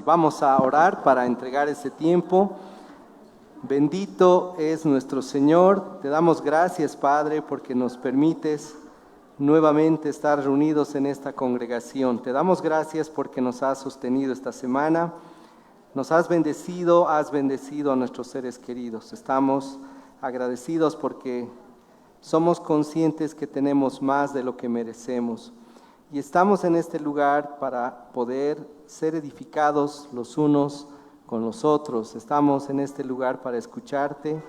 y vamos a orar para entregar ese tiempo. Bendito es nuestro Señor. Te damos gracias, Padre, porque nos permites nuevamente estar reunidos en esta congregación. Te damos gracias porque nos has sostenido esta semana. Nos has bendecido a nuestros seres queridos. Estamos agradecidos porque somos conscientes que tenemos más de lo que merecemos. Y estamos en este lugar para poder ser edificados los unos con los otros. Estamos en este lugar para escucharte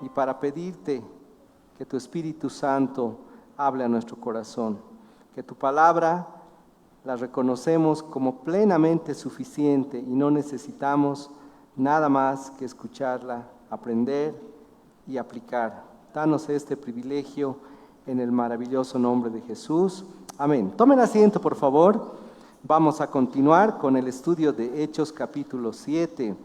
y para pedirte que tu Espíritu Santo hable a nuestro corazón. Que tu palabra la reconocemos como plenamente suficiente y no necesitamos nada más que escucharla, aprender y aplicar. Danos este privilegio en el maravilloso nombre de Jesús. Amén. Tomen asiento, por favor. Vamos a continuar con el estudio de Hechos capítulo 7.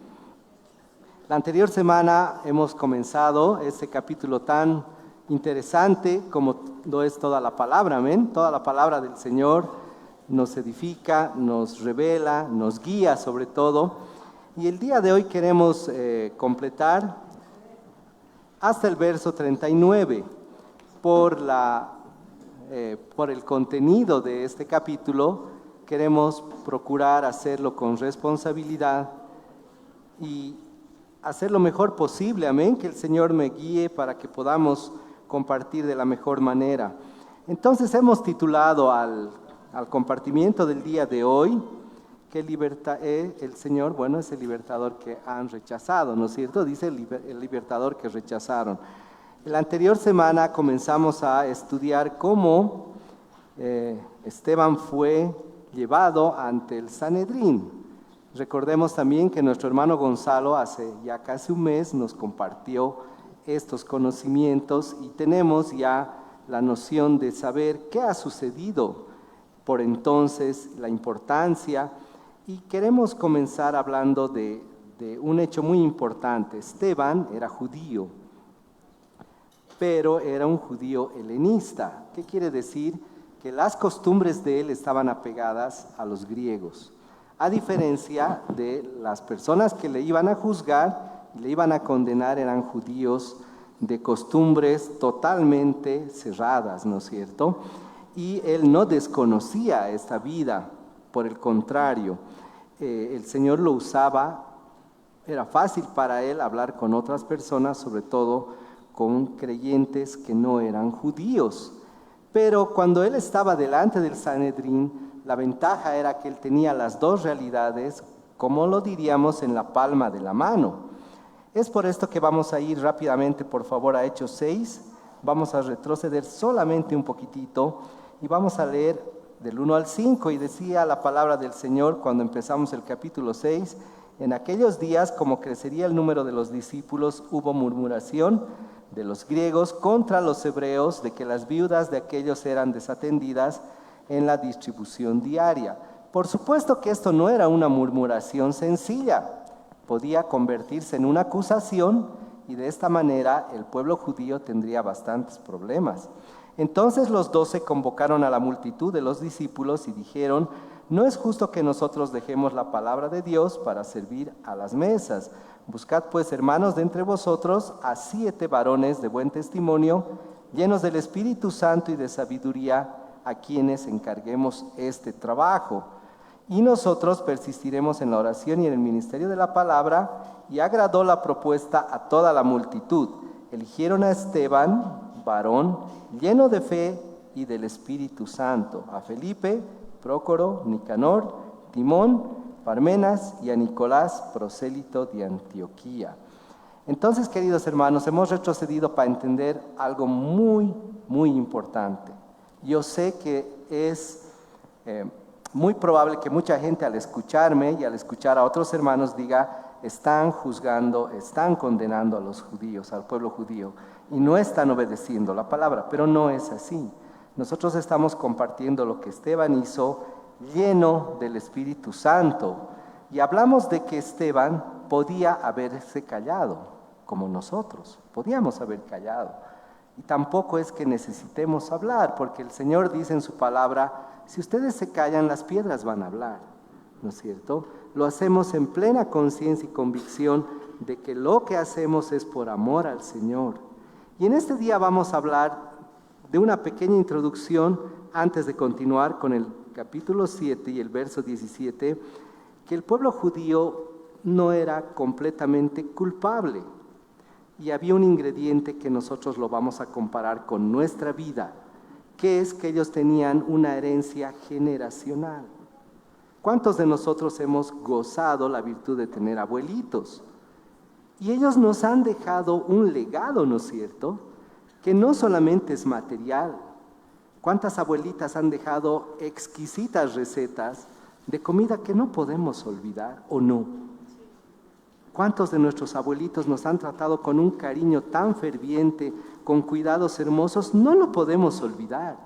La anterior semana hemos comenzado este capítulo tan interesante como lo es toda la palabra. Amén. Toda la palabra del Señor nos edifica, nos revela, nos guía sobre todo. Y el día de hoy queremos completar hasta el verso 39 por el contenido de este capítulo. Queremos procurar hacerlo con responsabilidad y hacer lo mejor posible, amén, que el Señor me guíe para que podamos compartir de la mejor manera. Entonces hemos titulado al compartimiento del día de hoy, que el Señor, bueno, es el libertador que han rechazado, ¿no es cierto? Dice el libertador que rechazaron. La anterior semana comenzamos a estudiar cómo Esteban fue llevado ante el Sanedrín. Recordemos también que nuestro hermano Gonzalo hace ya casi un mes nos compartió estos conocimientos y tenemos ya la noción de saber qué ha sucedido por entonces, la importancia, y queremos comenzar hablando de un hecho muy importante. Esteban era judío, pero era un judío helenista. ¿Qué quiere decir? Que las costumbres de él estaban apegadas a los griegos, a diferencia de las personas que le iban a juzgar y le iban a condenar. Eran judíos de costumbres totalmente cerradas, ¿no es cierto? Y él no desconocía esta vida, por el contrario, el Señor lo usaba. Era fácil para él hablar con otras personas, sobre todo con creyentes que no eran judíos. Pero cuando él estaba delante del Sanedrín, la ventaja era que él tenía las dos realidades, como lo diríamos, en la palma de la mano. Es por esto que vamos a ir rápidamente, por favor, a Hechos 6. Vamos a retroceder solamente un poquitito y vamos a leer del 1 al 5. Y decía la palabra del Señor cuando empezamos el capítulo 6: en aquellos días, como crecería el número de los discípulos, hubo murmuración de los griegos contra los hebreos de que las viudas de aquellos eran desatendidas en la distribución diaria. Por supuesto que esto no era una murmuración sencilla, podía convertirse en una acusación y de esta manera el pueblo judío tendría bastantes problemas. Entonces los 12 convocaron a la multitud de los discípulos y dijeron: no es justo que nosotros dejemos la palabra de Dios para servir a las mesas. Buscad pues, hermanos, de entre vosotros a 7 varones de buen testimonio, llenos del Espíritu Santo y de sabiduría, a quienes encarguemos este trabajo. Y nosotros persistiremos en la oración y en el ministerio de la palabra. Y agradó la propuesta a toda la multitud. Eligieron a Esteban, varón lleno de fe y del Espíritu Santo, a Felipe, Prócoro, Nicanor, Timón, Parmenas y a Nicolás, prosélito de Antioquía. Entonces, queridos hermanos, hemos retrocedido para entender algo muy, muy importante. Yo sé que es muy probable que mucha gente, al escucharme y al escuchar a otros hermanos, diga: están juzgando, están condenando a los judíos, al pueblo judío, y no están obedeciendo la palabra. Pero no es así. Nosotros estamos compartiendo lo que Esteban hizo, lleno del Espíritu Santo. Y hablamos de que Esteban podía haberse callado, como nosotros, podíamos haber callado. Y tampoco es que necesitemos hablar, porque el Señor dice en su palabra: si ustedes se callan, las piedras van a hablar. ¿no es cierto? Lo hacemos en plena conciencia y convicción de que lo que hacemos es por amor al Señor. Y en este día vamos a hablar de una pequeña introducción antes de continuar con el capítulo 7 y el verso 17, que el pueblo judío no era completamente culpable. Y había un ingrediente que nosotros lo vamos a comparar con nuestra vida, que es que ellos tenían una herencia generacional. ¿Cuántos de nosotros hemos gozado la virtud de tener abuelitos? Y ellos nos han dejado un legado, ¿no es cierto?, que no solamente es material. ¿Cuántas abuelitas han dejado exquisitas recetas de comida que no podemos olvidar o no? ¿Cuántos de nuestros abuelitos nos han tratado con un cariño tan ferviente, con cuidados hermosos? No lo podemos olvidar.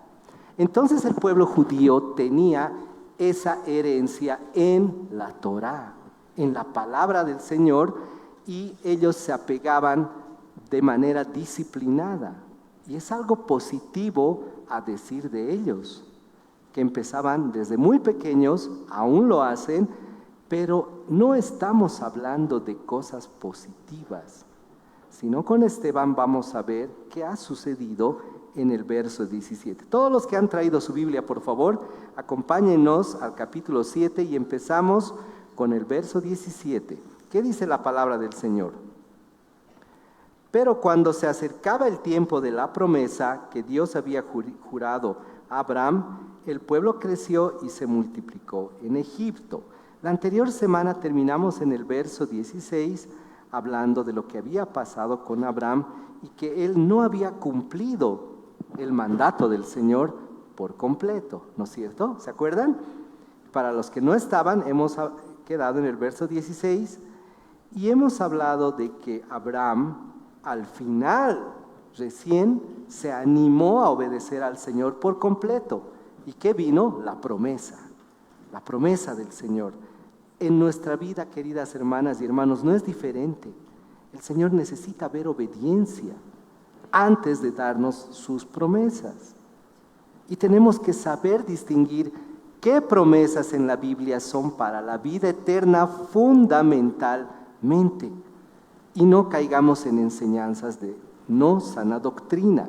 Entonces el pueblo judío tenía esa herencia en la Torá, en la palabra del Señor, y ellos se apegaban de manera disciplinada. Y es algo positivo a decir de ellos, que empezaban desde muy pequeños, aún lo hacen, pero no estamos hablando de cosas positivas, sino con Esteban vamos a ver qué ha sucedido en el verso 17. Todos los que han traído su Biblia, por favor, acompáñenos al capítulo 7 y empezamos con el verso 17. ¿Qué dice la palabra del Señor? Pero cuando se acercaba el tiempo de la promesa que Dios había jurado a Abraham, el pueblo creció y se multiplicó en Egipto. La anterior semana terminamos en el verso 16 hablando de lo que había pasado con Abraham y que él no había cumplido el mandato del Señor por completo, ¿no es cierto? ¿Se acuerdan? Para los que no estaban, hemos quedado en el verso 16 y hemos hablado de que Abraham al final recién se animó a obedecer al Señor por completo. ¿Y qué vino? La promesa del Señor. En nuestra vida, queridas hermanas y hermanos, no es diferente. El Señor necesita ver obediencia antes de darnos sus promesas. Y tenemos que saber distinguir qué promesas en la Biblia son para la vida eterna fundamentalmente. Y no caigamos en enseñanzas de no sana doctrina.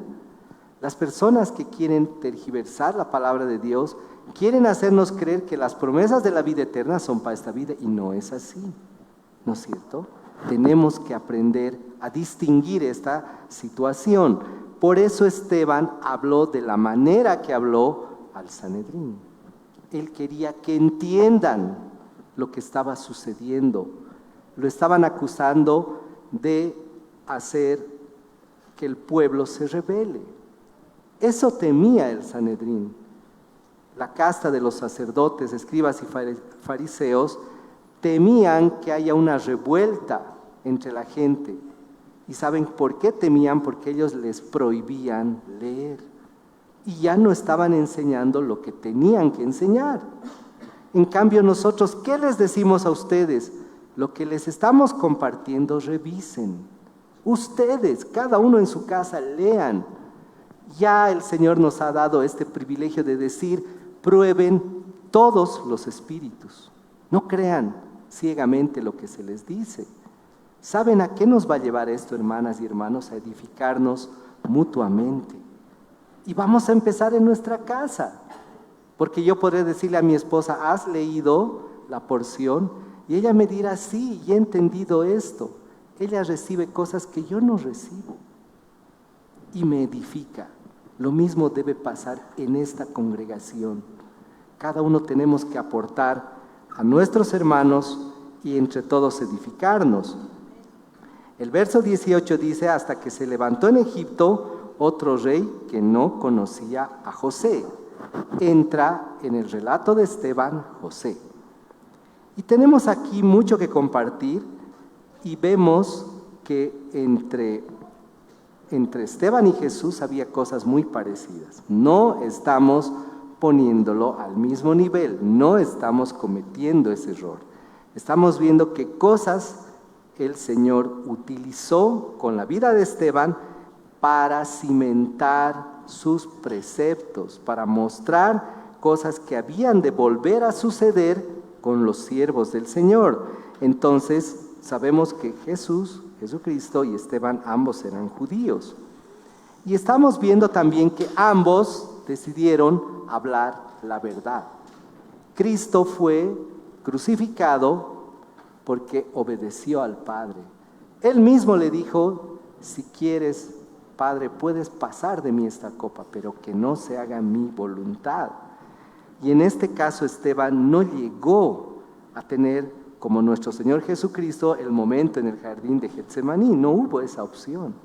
Las personas que quieren tergiversar la palabra de Dios quieren hacernos creer que las promesas de la vida eterna son para esta vida y no es así, ¿no es cierto? Tenemos que aprender a distinguir esta situación. Por eso Esteban habló de la manera que habló al Sanedrín. Él quería que entiendan lo que estaba sucediendo. Lo estaban acusando de hacer que el pueblo se rebele. Eso temía el Sanedrín. La casta de los sacerdotes, escribas y fariseos temían que haya una revuelta entre la gente. ¿Y saben por qué temían? Porque ellos les prohibían leer. Y ya no estaban enseñando lo que tenían que enseñar. En cambio nosotros, ¿qué les decimos a ustedes? Lo que les estamos compartiendo, revisen. Ustedes, cada uno en su casa, lean. Ya el Señor nos ha dado este privilegio de decir, prueben todos los espíritus. No crean ciegamente lo que se les dice. ¿Saben a qué nos va a llevar esto, hermanas y hermanos? A edificarnos mutuamente. Y vamos a empezar en nuestra casa. Porque yo podré decirle a mi esposa, ¿has leído la porción? Y ella me dirá, sí, y he entendido esto. Ella recibe cosas que yo no recibo. Y me edifica. Lo mismo debe pasar en esta congregación. Cada uno tenemos que aportar a nuestros hermanos y entre todos edificarnos. El verso 18 dice, hasta que se levantó en Egipto otro rey que no conocía a José. Entra en el relato de Esteban, José. Y tenemos aquí mucho que compartir y vemos que entre Esteban y Jesús había cosas muy parecidas. No estamos poniéndolo al mismo nivel, no estamos cometiendo ese error. Estamos viendo qué cosas el Señor utilizó con la vida de Esteban para cimentar sus preceptos, para mostrar cosas que habían de volver a suceder con los siervos del Señor. Entonces sabemos que Jesucristo y Esteban ambos eran judíos. Y estamos viendo también que ambos decidieron hablar la verdad. Cristo fue crucificado porque obedeció al Padre. Él mismo le dijo: si quieres, Padre, puedes pasar de mí esta copa, pero que no se haga mi voluntad. Y en este caso Esteban no llegó a tener, como nuestro Señor Jesucristo, el momento en el jardín de Getsemaní. No hubo esa opción.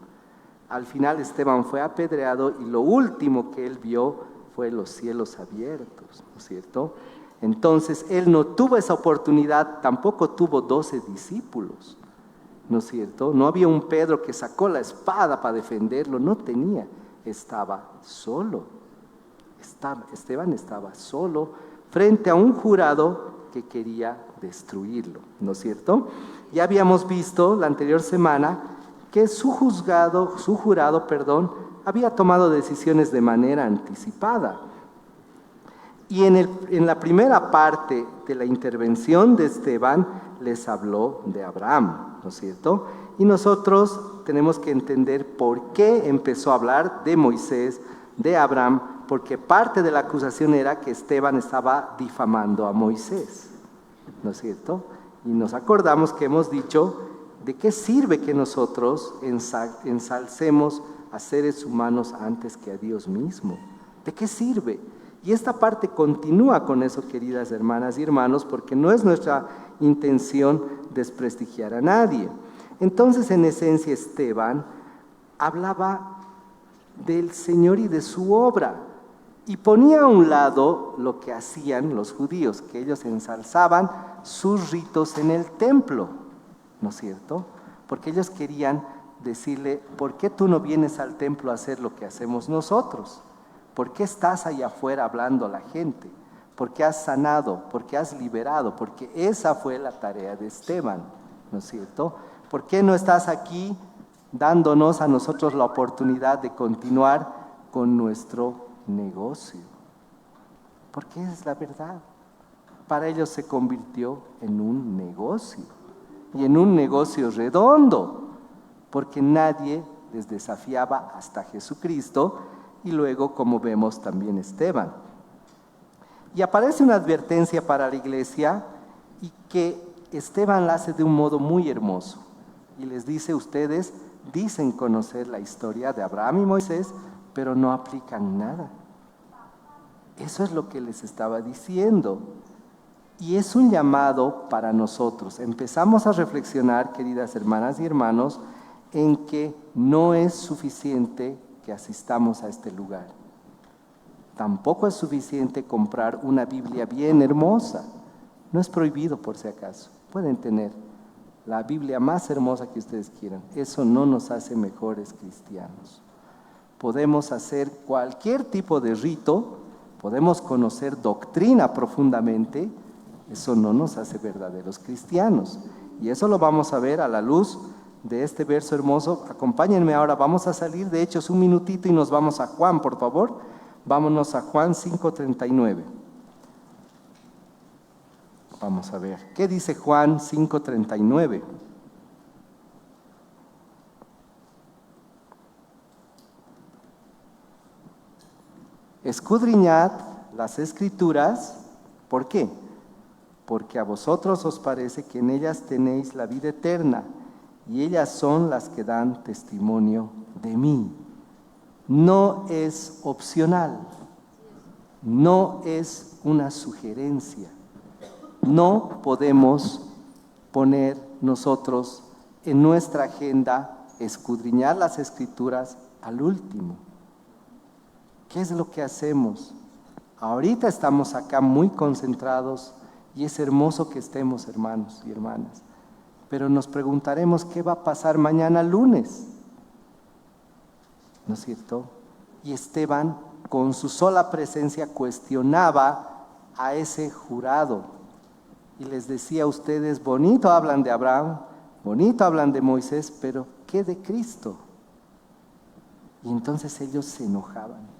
Al final Esteban fue apedreado y lo último que él vio fue los cielos abiertos, ¿no es cierto? Entonces él no tuvo esa oportunidad, tampoco tuvo 12 discípulos, ¿no es cierto? No había un Pedro que sacó la espada para defenderlo, no tenía, estaba solo. Esteban estaba solo frente a un jurado que quería destruirlo, ¿no es cierto? Ya habíamos visto la anterior semana que su jurado, había tomado decisiones de manera anticipada. Y en la primera parte de la intervención de Esteban les habló de Abraham, ¿no es cierto? Y nosotros tenemos que entender por qué empezó a hablar de Moisés, de Abraham, porque parte de la acusación era que Esteban estaba difamando a Moisés, ¿no es cierto? Y nos acordamos que hemos dicho: ¿de qué sirve que nosotros ensalcemos a seres humanos antes que a Dios mismo? ¿De qué sirve? Y esta parte continúa con eso, queridas hermanas y hermanos, porque no es nuestra intención desprestigiar a nadie. Entonces, en esencia, Esteban hablaba del Señor y de su obra, y ponía a un lado lo que hacían los judíos, que ellos ensalzaban sus ritos en el templo, ¿no es cierto? Porque ellos querían decirle: ¿por qué tú no vienes al templo a hacer lo que hacemos nosotros? ¿Por qué estás allá afuera hablando a la gente? ¿Por qué has sanado? ¿Por qué has liberado? Porque esa fue la tarea de Esteban, ¿no es cierto? ¿Por qué no estás aquí dándonos a nosotros la oportunidad de continuar con nuestro negocio? Porque es la verdad. Para ellos se convirtió en un negocio, y en un negocio redondo, porque nadie les desafiaba hasta Jesucristo, y luego, como vemos, también Esteban. Y aparece una advertencia para la iglesia, y que Esteban la hace de un modo muy hermoso, y les dice: ustedes dicen conocer la historia de Abraham y Moisés, pero no aplican nada. Eso es lo que les estaba diciendo. Y es un llamado para nosotros. Empezamos a reflexionar, queridas hermanas y hermanos, en que no es suficiente que asistamos a este lugar. Tampoco es suficiente comprar una Biblia bien hermosa. No es prohibido, por si acaso. Pueden tener la Biblia más hermosa que ustedes quieran. Eso no nos hace mejores cristianos. Podemos hacer cualquier tipo de rito, podemos conocer doctrina profundamente. Eso no nos hace verdaderos cristianos. Y eso lo vamos a ver a la luz de este verso hermoso. Acompáñenme ahora, vamos a salir de Hechos un minutito y nos vamos a Juan, por favor. Vámonos a Juan 5:39. Vamos a ver, ¿qué dice Juan 5:39? Escudriñad las Escrituras. ¿Por qué? Porque a vosotros os parece que en ellas tenéis la vida eterna, y ellas son las que dan testimonio de mí. No es opcional, no es una sugerencia. No podemos poner nosotros en nuestra agenda escudriñar las Escrituras al último. ¿Qué es lo que hacemos? Ahorita estamos acá muy concentrados, y es hermoso que estemos, hermanos y hermanas, pero nos preguntaremos qué va a pasar mañana lunes, ¿no es cierto? Y Esteban, con su sola presencia, cuestionaba a ese jurado y les decía: a ustedes bonito hablan de Abraham, bonito hablan de Moisés, pero ¿qué de Cristo? Y entonces ellos se enojaban.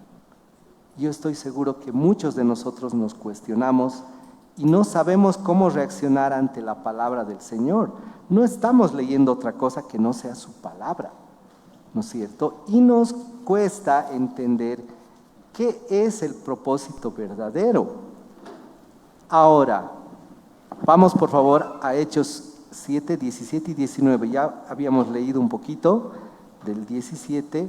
Yo estoy seguro que muchos de nosotros nos cuestionamos y no sabemos cómo reaccionar ante la palabra del Señor. No estamos leyendo otra cosa que no sea su palabra, ¿no es cierto? Y nos cuesta entender qué es el propósito verdadero. Ahora, vamos por favor a Hechos 7, 17 y 19. Ya habíamos leído un poquito del 17.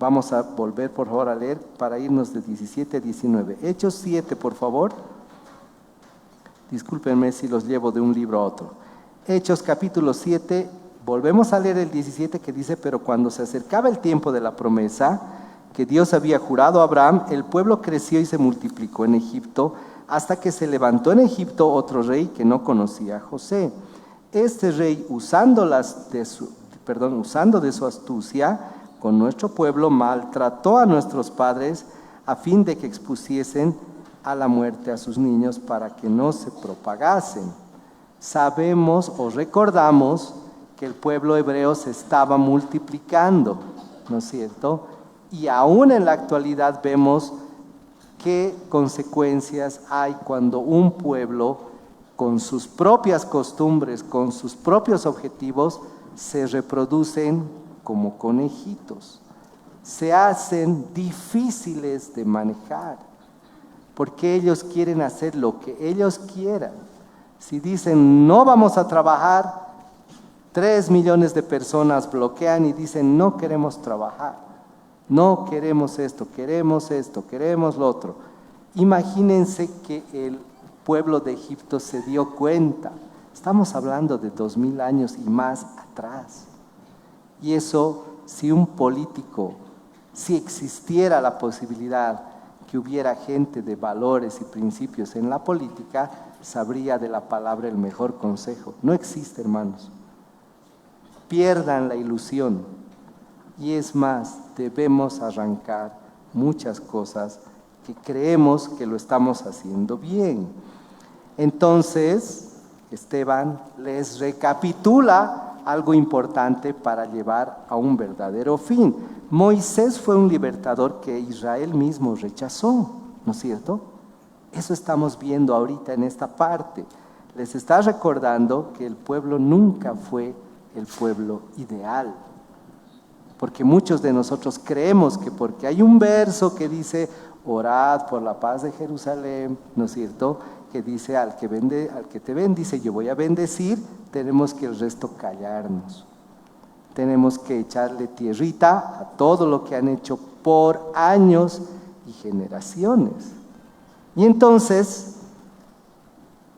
Vamos a volver por favor a leer para irnos de 17 a 19. Hechos 7, por favor. Discúlpenme si los llevo de un libro a otro. Hechos capítulo 7, volvemos a leer el 17 que dice: pero cuando se acercaba el tiempo de la promesa que Dios había jurado a Abraham, el pueblo creció y se multiplicó en Egipto, hasta que se levantó en Egipto otro rey que no conocía a José. Este rey, usando de su astucia con nuestro pueblo, maltrató a nuestros padres a fin de que expusiesen a la muerte a sus niños para que no se propagasen. Sabemos o recordamos que el pueblo hebreo se estaba multiplicando, ¿no es cierto? Y aún en la actualidad vemos qué consecuencias hay cuando un pueblo, con sus propias costumbres, con sus propios objetivos, se reproducen como conejitos. Se hacen difíciles de manejar, porque ellos quieren hacer lo que ellos quieran. Si dicen no vamos a trabajar, 3 millones de personas bloquean y dicen no queremos trabajar, no queremos esto, queremos lo otro. Imagínense que el pueblo de Egipto se dio cuenta. Estamos hablando de 2000 años y más atrás. Y eso, si un político, si existiera la posibilidad que hubiera gente de valores y principios en la política, sabría de la palabra el mejor consejo. No existe, hermanos. Pierdan la ilusión. Y es más, debemos arrancar muchas cosas que creemos que lo estamos haciendo bien. Entonces, Esteban les recapitula algo importante para llevar a un verdadero fin. Moisés fue un libertador que Israel mismo rechazó, ¿no es cierto? Eso estamos viendo ahorita en esta parte. Les está recordando que el pueblo nunca fue el pueblo ideal. Porque muchos de nosotros creemos que porque hay un verso que dice orad por la paz de Jerusalén, ¿no es cierto?, que dice al que te bendice yo voy a bendecir, tenemos que el resto callarnos. Tenemos que echarle tierrita a todo lo que han hecho por años y generaciones. Y entonces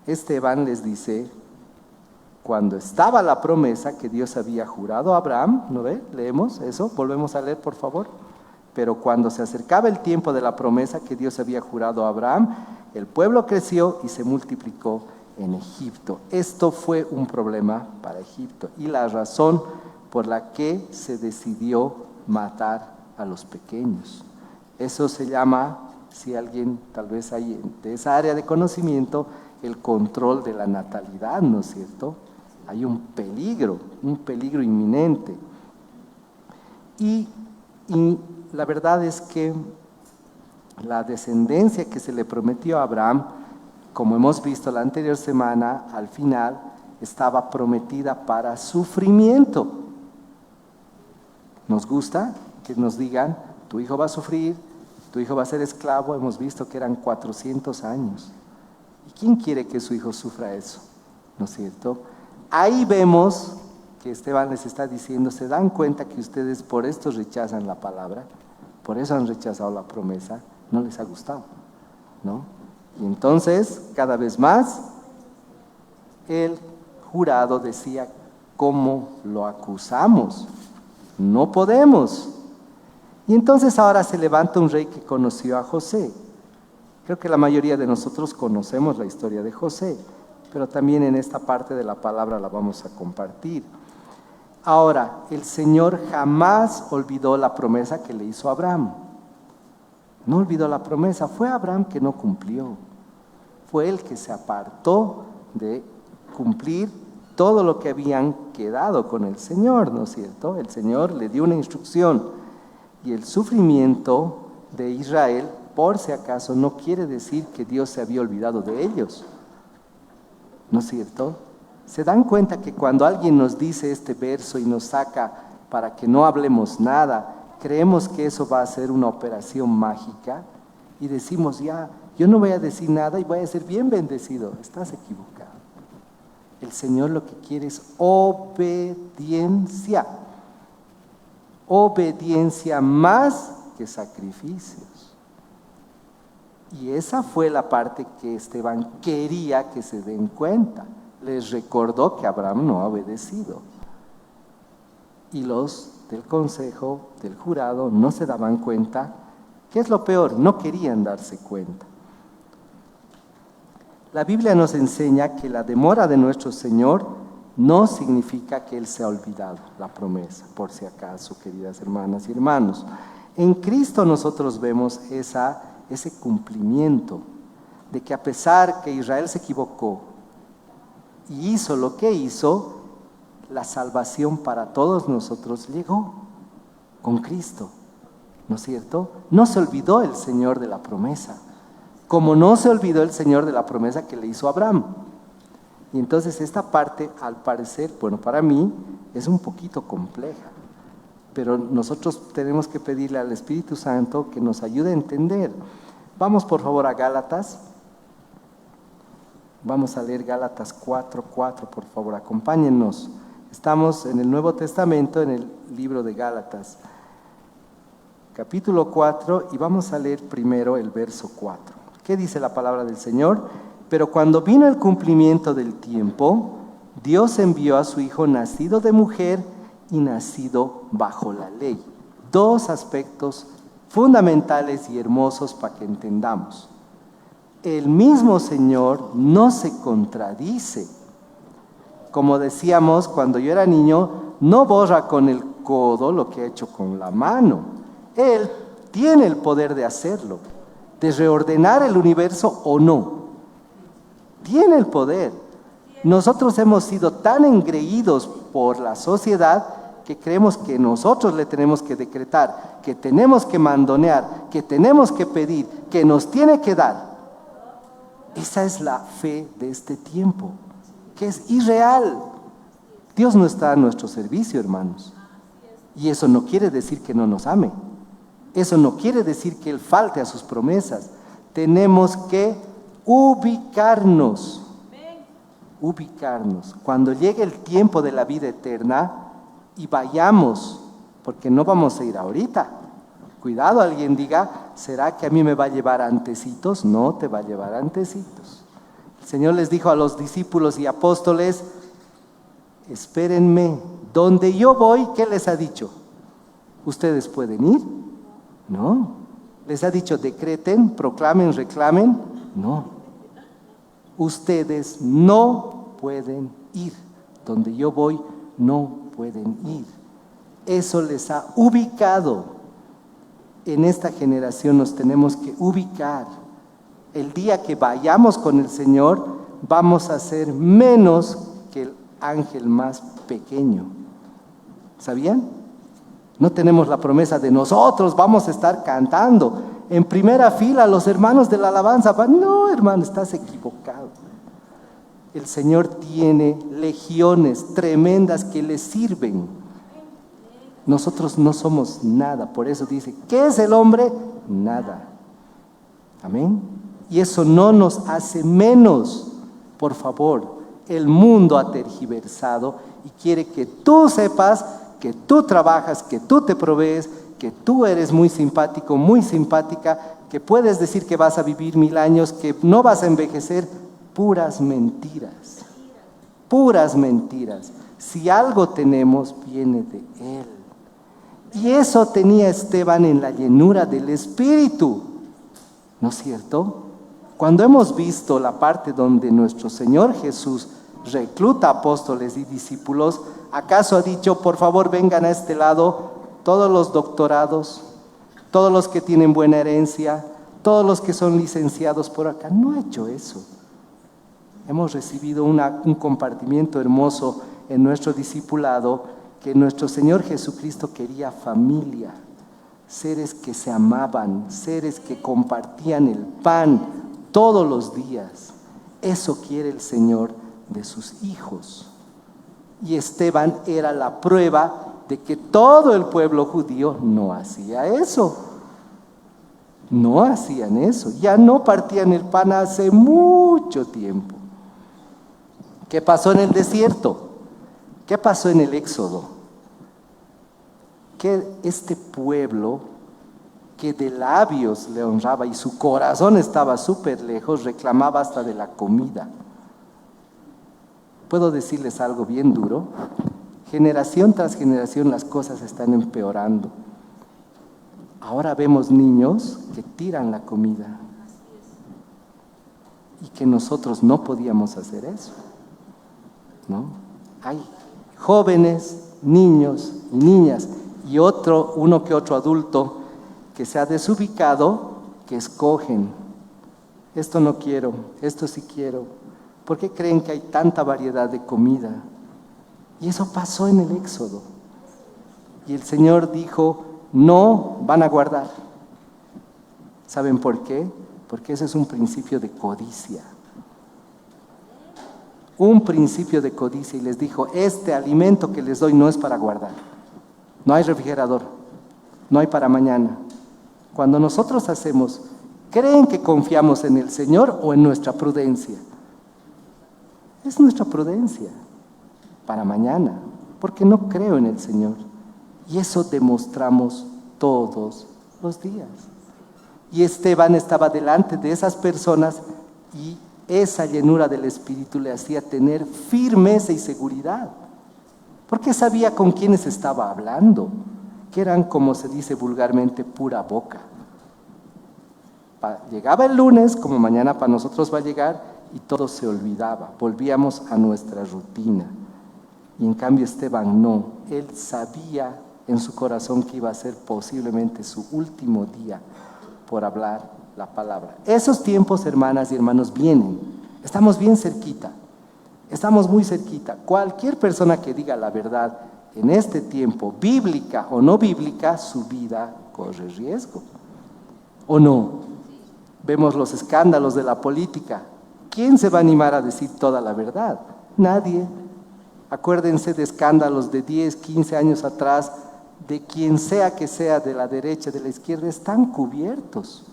Esteban les dice, cuando estaba la promesa que Dios había jurado a Abraham, ¿no ve? Leemos eso, volvemos a leer por favor. Pero cuando se acercaba el tiempo de la promesa que Dios había jurado a Abraham, el pueblo creció y se multiplicó en Egipto. Esto fue un problema para Egipto y la razón por la que se decidió matar a los pequeños. Eso se llama, si alguien tal vez hay de esa área de conocimiento, el control de la natalidad, ¿no es cierto? Hay un peligro inminente. Y la verdad es que la descendencia que se le prometió a Abraham, como hemos visto la anterior semana, al final estaba prometida para sufrimiento. ¿Nos gusta que nos digan, tu hijo va a sufrir, tu hijo va a ser esclavo? Hemos visto que eran 400 años. ¿Y quién quiere que su hijo sufra eso? ¿No es cierto? Ahí vemos que Esteban les está diciendo, ¿se dan cuenta que ustedes por esto rechazan la palabra? Por eso han rechazado la promesa, no les ha gustado, ¿no? Y entonces, cada vez más, el jurado decía, ¿cómo lo acusamos? No podemos. Y entonces ahora se levanta un rey que conoció a José. Creo que la mayoría de nosotros conocemos la historia de José, pero también en esta parte de la palabra la vamos a compartir. Ahora, el Señor jamás olvidó la promesa que le hizo a Abraham. No olvidó la promesa, fue Abraham que no cumplió. Fue él que se apartó de cumplir todo lo que habían quedado con el Señor, ¿no es cierto? El Señor le dio una instrucción y el sufrimiento de Israel, por si acaso, no quiere decir que Dios se había olvidado de ellos. ¿No es cierto? ¿Se dan cuenta que cuando alguien nos dice este verso y nos saca para que no hablemos nada, creemos que eso va a ser una operación mágica y decimos, ya, yo no voy a decir nada y voy a ser bien bendecido? Estás equivocado. El Señor lo que quiere es obediencia. Obediencia más que sacrificios. Y esa fue la parte que Esteban quería que se den cuenta. Les recordó que Abraham no ha obedecido. Y los del consejo, del jurado, no se daban cuenta. ¿Qué es lo peor? No querían darse cuenta. La Biblia nos enseña que la demora de nuestro Señor no significa que Él se ha olvidado la promesa, por si acaso, queridas hermanas y hermanos. En Cristo nosotros vemos ese cumplimiento de que a pesar que Israel se equivocó y hizo lo que hizo, la salvación para todos nosotros llegó con Cristo, ¿no es cierto? No se olvidó el Señor de la promesa, como no se olvidó el Señor de la promesa que le hizo a Abraham. Y entonces esta parte, al parecer, bueno, para mí es un poquito compleja, pero nosotros tenemos que pedirle al Espíritu Santo que nos ayude a entender. Vamos por favor a Gálatas. Vamos a leer Gálatas 4:4, por favor, acompáñennos. Estamos en el Nuevo Testamento, en el libro de Gálatas, capítulo 4, y vamos a leer primero el verso 4. ¿Qué dice la palabra del Señor? Pero cuando vino el cumplimiento del tiempo, Dios envió a su Hijo nacido de mujer y nacido bajo la ley. Dos aspectos fundamentales y hermosos para que entendamos. El mismo Señor no se contradice. Como decíamos, cuando yo era niño, no borra con el codo lo que ha hecho con la mano. Él tiene el poder de hacerlo, de reordenar el universo o no. Tiene el poder. Nosotros hemos sido tan engreídos por la sociedad que creemos que nosotros le tenemos que decretar, que tenemos que mandonear, que tenemos que pedir, que nos tiene que dar. Esa es la fe de este tiempo, que es irreal. Dios no está a nuestro servicio, hermanos. Y eso no quiere decir que no nos ame. Eso no quiere decir que Él falte a sus promesas. Tenemos que ubicarnos. Cuando llegue el tiempo de la vida eterna y vayamos, porque no vamos a ir ahorita. Cuidado, alguien diga, ¿será que a mí me va a llevar antecitos? No te va a llevar antecitos. El Señor les dijo a los discípulos y apóstoles, espérenme, donde yo voy, ¿qué les ha dicho? ¿Ustedes pueden ir? No. ¿Les ha dicho decreten, proclamen, reclamen? No. Ustedes no pueden ir. Donde yo voy, no pueden ir. Eso les ha ubicado. En esta generación nos tenemos que ubicar. El día que vayamos con el Señor, vamos a ser menos que el ángel más pequeño. ¿Sabían? No tenemos la promesa de nosotros vamos a estar cantando en primera fila los hermanos de la alabanza. No, hermano, estás equivocado. El Señor tiene legiones tremendas que le sirven. Nosotros no somos nada, por eso dice, ¿qué es el hombre? Nada. Amén. Y eso no nos hace menos. Por favor, el mundo ha tergiversado y quiere que tú sepas que tú trabajas, que tú te provees, que tú eres muy simpático, muy simpática, que puedes decir que vas a vivir 1000 años, que no vas a envejecer. Puras mentiras. Puras mentiras. Si algo tenemos, viene de Él. Y eso tenía Esteban en la llenura del Espíritu. ¿No es cierto? Cuando hemos visto la parte donde nuestro Señor Jesús recluta apóstoles y discípulos, ¿acaso ha dicho, por favor vengan a este lado todos los doctorados, todos los que tienen buena herencia, todos los que son licenciados por acá? No ha hecho eso. Hemos recibido un compartimiento hermoso en nuestro discipulado, que nuestro Señor Jesucristo quería familia, seres que se amaban, seres que compartían el pan todos los días. Eso quiere el Señor de sus hijos. Y Esteban era la prueba de que todo el pueblo judío no hacía eso. No hacían eso. Ya no partían el pan hace mucho tiempo. ¿Qué pasó en el desierto? ¿Qué pasó en el Éxodo? Que este pueblo que de labios le honraba y su corazón estaba súper lejos, reclamaba hasta de la comida. ¿Puedo decirles algo bien duro? Generación tras generación las cosas están empeorando. Ahora vemos niños que tiran la comida. Y que nosotros no podíamos hacer eso, ¿no? Hay jóvenes, niños y niñas y uno que otro adulto que se ha desubicado, que escogen. Esto no quiero, esto sí quiero. ¿Por qué creen que hay tanta variedad de comida? Y eso pasó en el Éxodo. Y el Señor dijo, no van a guardar. ¿Saben por qué? Porque ese es un principio de codicia. Un principio de codicia. Y les dijo, este alimento que les doy no es para guardar. No hay refrigerador. No hay para mañana. Cuando nosotros hacemos, ¿creen que confiamos en el Señor o en nuestra prudencia? Es nuestra prudencia para mañana, porque no creo en el Señor. Y eso demostramos todos los días. Y Esteban estaba delante de esas personas y esa llenura del Espíritu le hacía tener firmeza y seguridad, porque sabía con quiénes estaba hablando, que eran, como se dice vulgarmente, pura boca. Llegaba el lunes, como mañana para nosotros va a llegar, y todo se olvidaba, volvíamos a nuestra rutina. Y en cambio Esteban no, él sabía en su corazón que iba a ser posiblemente su último día por hablar la palabra. Esos tiempos, hermanas y hermanos, vienen, estamos bien cerquita, estamos muy cerquita. Cualquier persona que diga la verdad en este tiempo, bíblica o no bíblica, su vida corre riesgo, ¿o no? Vemos los escándalos de la política. ¿Quién se va a animar a decir toda la verdad? Nadie. Acuérdense de escándalos de 10, 15 años atrás, de quien sea que sea, de la derecha, de la izquierda, están cubiertos.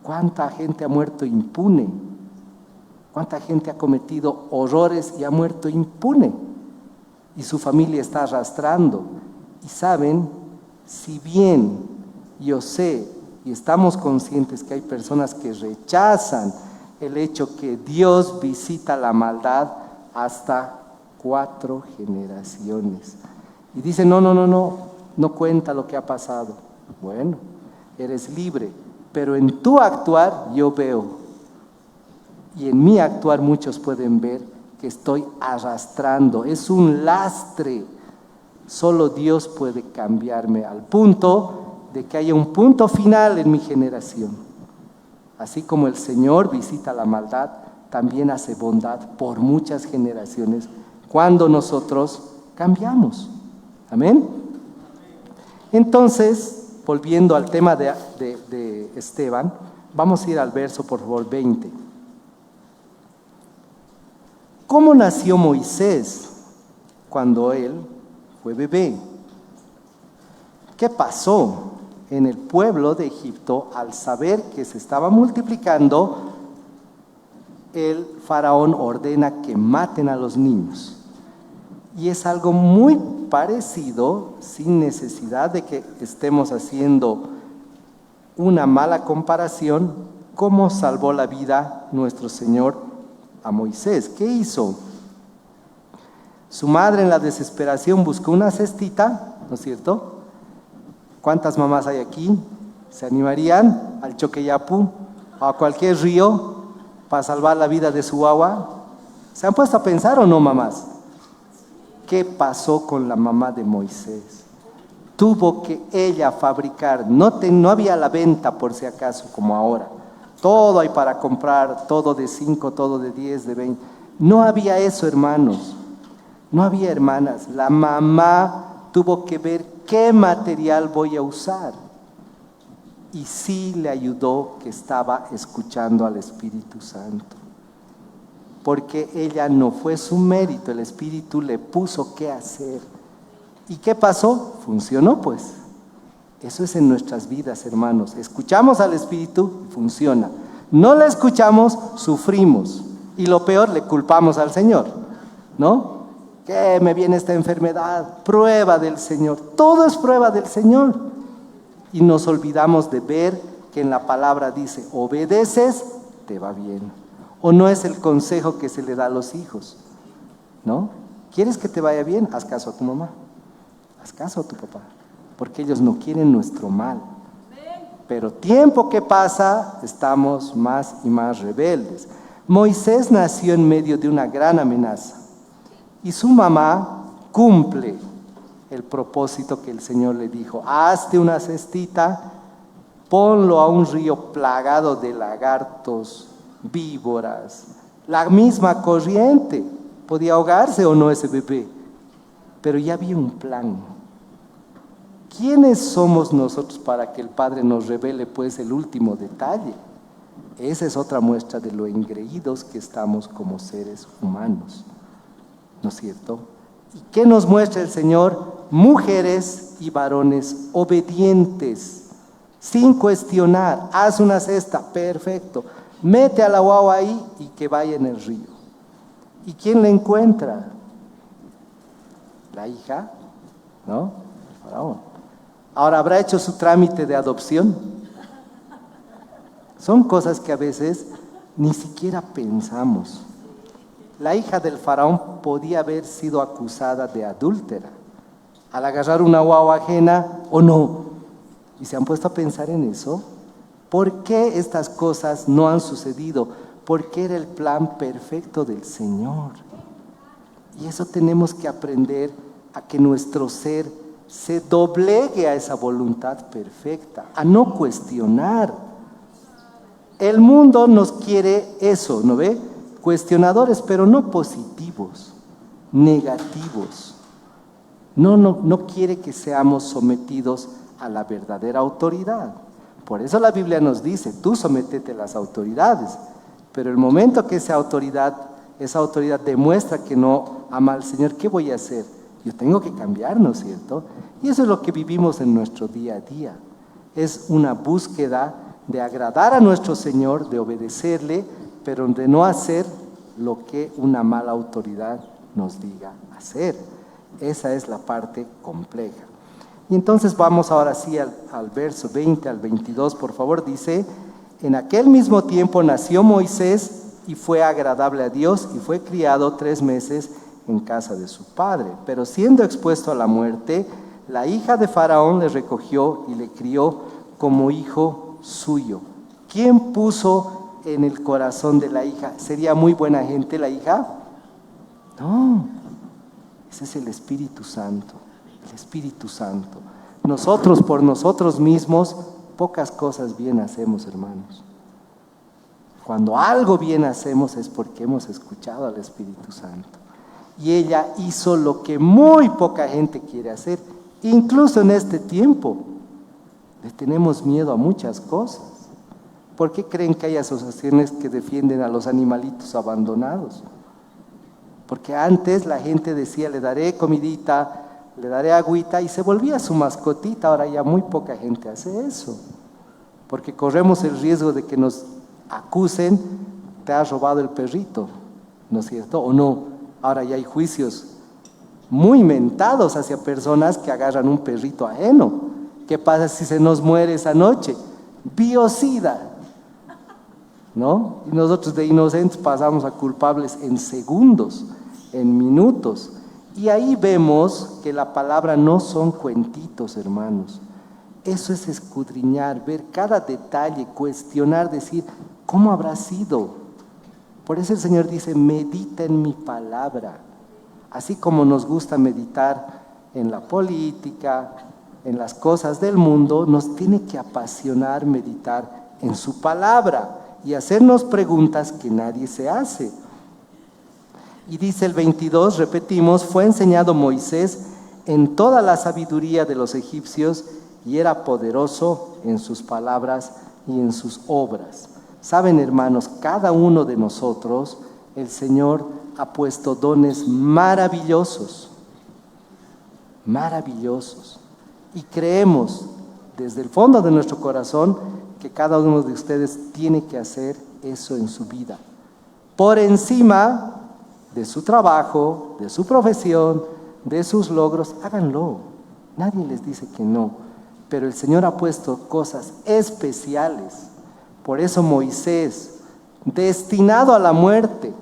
¿Cuánta gente ha muerto impune? ¿Cuánta gente ha cometido horrores y ha muerto impune? Y su familia está arrastrando. Y saben, si bien yo sé y estamos conscientes que hay personas que rechazan el hecho que Dios visita la maldad hasta 4 generaciones. Y dice, no cuenta lo que ha pasado. Bueno, eres libre, pero en tu actuar yo veo, y en mi actuar muchos pueden ver que estoy arrastrando, es un lastre. Solo Dios puede cambiarme al punto de que haya un punto final en mi generación. Así como el Señor visita la maldad, también hace bondad por muchas generaciones cuando nosotros cambiamos. Amén. Entonces, volviendo al tema de Esteban, vamos a ir al verso, por favor, 20. ¿Cómo nació Moisés cuando él fue bebé? ¿Qué pasó en el pueblo de Egipto al saber que se estaba multiplicando? El faraón ordena que maten a los niños. Y es algo muy parecido, sin necesidad de que estemos haciendo una mala comparación, cómo salvó la vida nuestro Señor a Moisés. ¿Qué hizo? Su madre en la desesperación buscó una cestita, ¿no es cierto? ¿Cuántas mamás hay aquí? ¿Se animarían al Choqueyapu o a cualquier río para salvar la vida de su guagua? ¿Se han puesto a pensar o no, mamás? ¿Qué pasó con la mamá de Moisés? Tuvo que ella fabricar, no había a la venta por si acaso como ahora. Todo hay para comprar, todo de 5, todo de 10, de 20. No había eso, hermanos. No había, hermanas. La mamá tuvo que ver qué material voy a usar. Y sí le ayudó que estaba escuchando al Espíritu Santo. porque ella no fue su mérito, el Espíritu le puso qué hacer. ¿Y qué pasó? Funcionó pues. Eso es en nuestras vidas, hermanos. Escuchamos al Espíritu, funciona. No le escuchamos, sufrimos. Y lo peor, le culpamos al Señor, ¿no? ¿Qué me viene esta enfermedad? Prueba del Señor. Todo es prueba del Señor. Y nos olvidamos de ver que en la palabra dice, obedeces, te va bien. O no es el consejo que se le da a los hijos, ¿no? ¿Quieres que te vaya bien? Haz caso a tu mamá. Haz caso a tu papá. Porque ellos no quieren nuestro mal. Pero tiempo que pasa, estamos más y más rebeldes. Moisés nació en medio de una gran amenaza. Y su mamá cumple el propósito que el Señor le dijo. Hazte una cestita, ponlo a un río plagado de lagartos, víboras, la misma corriente. ¿Podía ahogarse o no ese bebé? Pero ya había un plan. ¿Quiénes somos nosotros para que el Padre nos revele pues el último detalle? Esa es otra muestra de lo engreídos que estamos como seres humanos, ¿no es cierto? ¿Y qué nos muestra el Señor? Mujeres y varones obedientes, sin cuestionar. Haz una cesta, perfecto. Mete a la guagua ahí y que vaya en el río. ¿Y quién la encuentra? La hija, ¿no? El faraón. Ahora, ¿habrá hecho su trámite de adopción? Son cosas que a veces ni siquiera pensamos. La hija del faraón podía haber sido acusada de adúltera al agarrar una guagua ajena o no. ¿Y se han puesto a pensar en eso? ¿Por qué estas cosas no han sucedido? Porque era el plan perfecto del Señor. Y eso tenemos que aprender a que nuestro ser se doblegue a esa voluntad perfecta, a no cuestionar. El mundo nos quiere eso, ¿no ve? Cuestionadores, pero no positivos, negativos. No quiere que seamos sometidos a la verdadera autoridad. Por eso la Biblia nos dice, tú sométete a las autoridades, pero el momento que esa autoridad demuestra que no ama al Señor, ¿qué voy a hacer? Yo tengo que cambiar, ¿no es cierto? Y eso es lo que vivimos en nuestro día a día. Es una búsqueda de agradar a nuestro Señor, de obedecerle, pero de no hacer lo que una mala autoridad nos diga hacer. Esa es la parte compleja. Y entonces vamos ahora sí al verso 20 al 22, por favor. Dice, en aquel mismo tiempo nació Moisés y fue agradable a Dios y fue criado 3 meses en casa de su padre. Pero siendo expuesto a la muerte, la hija de Faraón le recogió y le crió como hijo suyo. ¿Quién puso en el corazón de la hija? ¿Sería muy buena gente la hija? No, ese es el Espíritu Santo, el Espíritu Santo. Nosotros por nosotros mismos pocas cosas bien hacemos, hermanos. Cuando algo bien hacemos es porque hemos escuchado al Espíritu Santo. Y ella hizo lo que muy poca gente quiere hacer, incluso en este tiempo. Le tenemos miedo a muchas cosas. ¿Por qué creen que hay asociaciones que defienden a los animalitos abandonados? Porque antes la gente decía, le daré comidita, le daré agüita, y se volvía su mascotita. Ahora ya muy poca gente hace eso, porque corremos el riesgo de que nos acusen, te has robado el perrito, ¿no es cierto? ¿O no? Ahora ya hay juicios muy mentados hacia personas que agarran un perrito ajeno. ¿Qué pasa si se nos muere esa noche? Biocida, ¿no? Y nosotros de inocentes pasamos a culpables en segundos, en minutos. Y ahí vemos que la palabra no son cuentitos, hermanos. Eso es escudriñar, ver cada detalle, cuestionar, decir, ¿cómo habrá sido? Por eso el Señor dice, medita en mi palabra. Así como nos gusta meditar en la política, en las cosas del mundo, nos tiene que apasionar meditar en su palabra y hacernos preguntas que nadie se hace. Y dice el 22, repetimos, fue enseñado Moisés en toda la sabiduría de los egipcios y era poderoso en sus palabras y en sus obras. Saben, hermanos, cada uno de nosotros el Señor ha puesto dones maravillosos, maravillosos. Y creemos desde el fondo de nuestro corazón que cada uno de ustedes tiene que hacer eso en su vida. Por encima de su trabajo, de su profesión, de sus logros, háganlo. Nadie les dice que no. Pero el Señor ha puesto cosas especiales. Por eso Moisés, destinado a la muerte,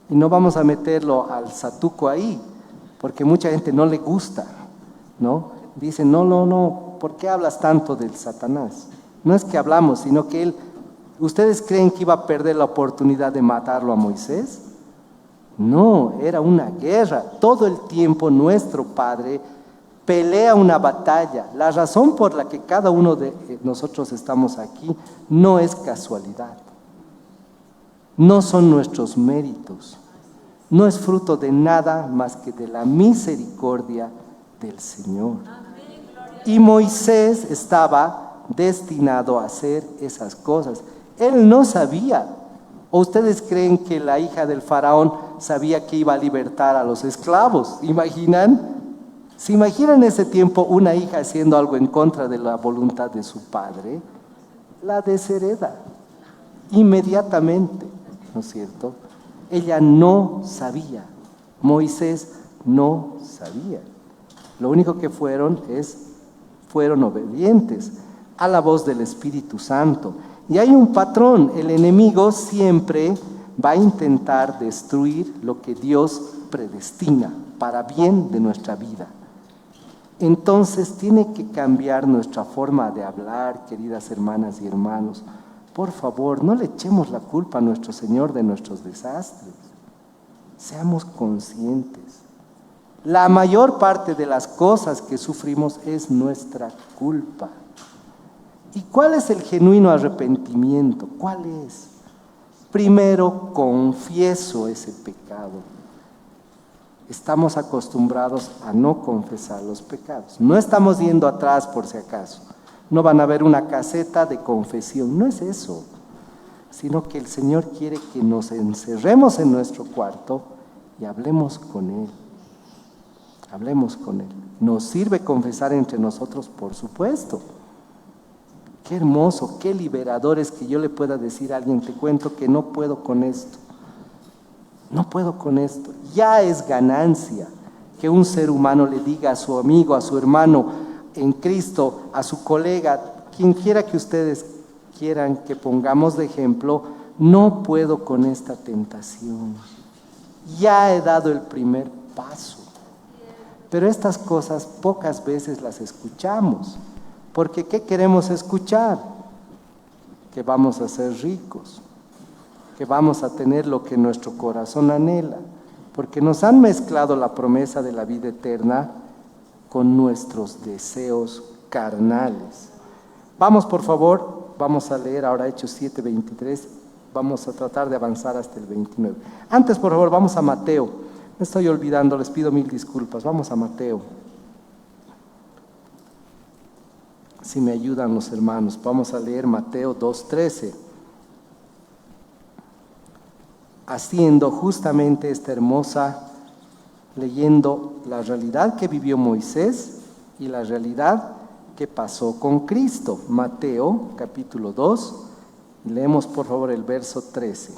y no vamos a meterlo al satuco ahí, porque mucha gente no le gusta, ¿no? Dice, no, ¿por qué hablas tanto del Satanás? No es que hablamos, sino que él, ¿ustedes creen que iba a perder la oportunidad de matarlo a Moisés? No, era una guerra. Todo el tiempo nuestro Padre pelea una batalla. La razón por la que cada uno de nosotros estamos aquí no es casualidad. No son nuestros méritos. No es fruto de nada más que de la misericordia del Señor. Y Moisés estaba destinado a hacer esas cosas. Él no sabía. ¿O ustedes creen que la hija del faraón sabía que iba a libertar a los esclavos? ¿Imaginan? ¿Se imaginan en ese tiempo una hija haciendo algo en contra de la voluntad de su padre? La deshereda inmediatamente, ¿no es cierto? Ella no sabía. Moisés no sabía. Lo único que fueron obedientes a la voz del Espíritu Santo. Y hay un patrón, el enemigo siempre va a intentar destruir lo que Dios predestina para bien de nuestra vida. Entonces tiene que cambiar nuestra forma de hablar, queridas hermanas y hermanos. Por favor, no le echemos la culpa a nuestro Señor de nuestros desastres. Seamos conscientes. La mayor parte de las cosas que sufrimos es nuestra culpa. ¿Y cuál es el genuino arrepentimiento? ¿Cuál es? Primero, confieso ese pecado. Estamos acostumbrados a no confesar los pecados. No estamos yendo atrás por si acaso. No van a ver una caseta de confesión. No es eso. Sino que el Señor quiere que nos encerremos en nuestro cuarto y hablemos con Él. Hablemos con Él. ¿Nos sirve confesar entre nosotros? Por supuesto. Qué hermoso, qué liberador es que yo le pueda decir a alguien, te cuento que no puedo con esto. No puedo con esto. Ya es ganancia que un ser humano le diga a su amigo, a su hermano en Cristo, a su colega, quien quiera que ustedes quieran que pongamos de ejemplo, no puedo con esta tentación. Ya he dado el primer paso. Pero estas cosas pocas veces las escuchamos. Porque ¿qué queremos escuchar? Que vamos a ser ricos, que vamos a tener lo que nuestro corazón anhela, porque nos han mezclado la promesa de la vida eterna con nuestros deseos carnales. Vamos, por favor, vamos a leer ahora Hechos 7:23, vamos a tratar de avanzar hasta el 29. Antes, por favor, vamos a Mateo. Me estoy olvidando, les pido mil disculpas. Vamos a Mateo. Si me ayudan los hermanos, vamos a leer Mateo 2:13. Haciendo justamente esta hermosa, leyendo la realidad que vivió Moisés y la realidad que pasó con Cristo. Mateo capítulo 2, leemos por favor el verso 13.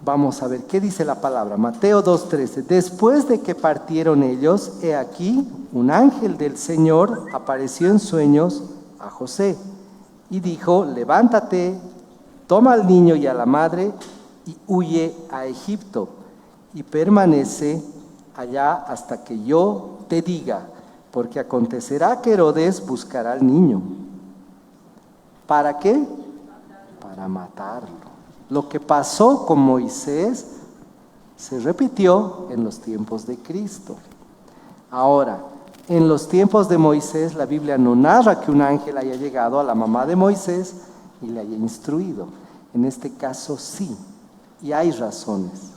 Vamos a ver qué dice la palabra. Mateo 2:13. Después de que partieron ellos, he aquí, un ángel del Señor apareció en sueños a José y dijo, levántate, toma al niño y a la madre y huye a Egipto y permanece allá hasta que yo te diga, porque acontecerá que Herodes buscará al niño. ¿Para qué? Para matarlo. Lo que pasó con Moisés se repitió en los tiempos de Cristo. Ahora, en los tiempos de Moisés, la Biblia no narra que un ángel haya llegado a la mamá de Moisés y le haya instruido. En este caso sí, y hay razones.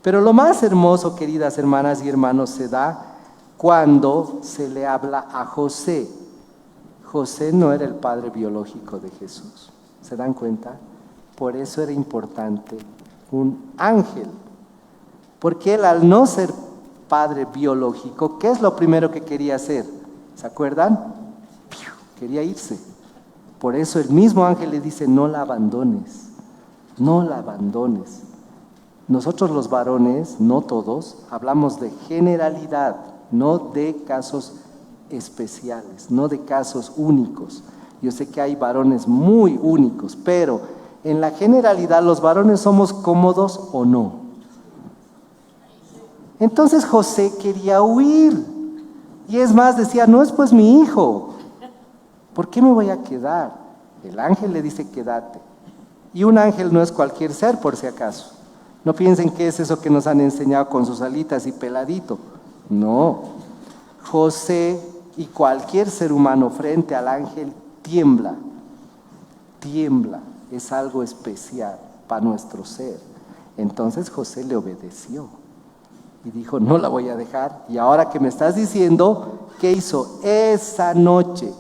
Pero lo más hermoso, queridas hermanas y hermanos, se da cuando se le habla a José. José no era el padre biológico de Jesús. ¿Se dan cuenta? Por eso era importante un ángel. Porque él, al no ser padre biológico, ¿qué es lo primero que quería hacer? ¿Se acuerdan? Quería irse. Por eso el mismo ángel le dice, no la abandones, no la abandones. Nosotros los varones, no todos, hablamos de generalidad, no de casos especiales, no de casos únicos. Yo sé que hay varones muy únicos, pero en la generalidad los varones somos cómodos o no. Entonces José quería huir. Y es más, decía, no es pues mi hijo. ¿Por qué me voy a quedar? El ángel le dice, quédate. Y un ángel no es cualquier ser, por si acaso. No piensen que es eso que nos han enseñado con sus alitas y peladito. No. José y cualquier ser humano frente al ángel tiembla. Tiembla. Es algo especial para nuestro ser. Entonces José le obedeció. Y dijo, no la voy a dejar. Y ahora que me estás diciendo, ¿qué hizo? Esa noche,